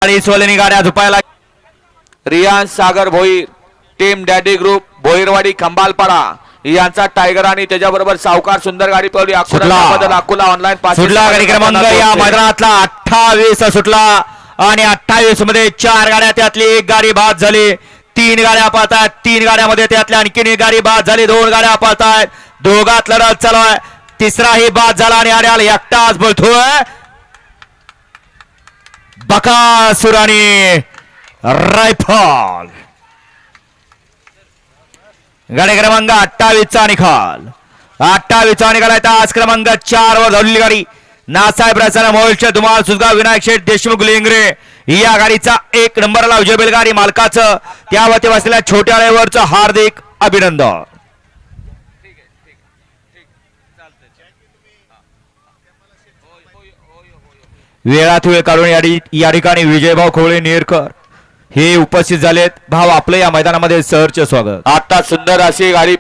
आणि सोलेनी गाड्या झुपायला Riyan Sagar Bhoir team daddy group Bhoirwadi Khambalpada यांचा टायगर आणि त्याच्याबरोबर सावकार सुंदर गाडी पळवली अकोला ऑनलाईन सुटला गाडी क्रमांक या मैदानातला 28 सुटला आणि 28 मध्ये 4 गाड्या त्यातली एक गाडी बाद झाली 3 गाड्या पळतायत 3 गाड्यामध्ये त्यातल्या आणखीन एक गाडी बाद झाली 2 गाड्या पळतायत दोघात लढत चालू आहे तिसराही बाद झाला आणि आर्याल एकटाच बोलतोय बकासूर आणि रायफल गाडी क्रमांक 28 चा निकाल 28 चा निकाल आहे आज क्रमांक 4 वर धावलेली गाडी नासाहेब रचना मोहोळचे धुमाळ सुजगाव विनायक शेठ देशमुख लेंगरे या गाडीचा 1 नंबरला विजय बैलगाडी मालकाचं त्यावरती बसलेल्या छोट्या ड्रायव्हरचं हार्दिक अभिनंदन. वेळात वेळ काढून या ठिकाणी विजयभाऊ खोळे नेरकर हे उपस्थित झालेत. भाऊ आपलं या मैदानामध्ये सहर्ष स्वागत. आता सुंदर अशी गाडी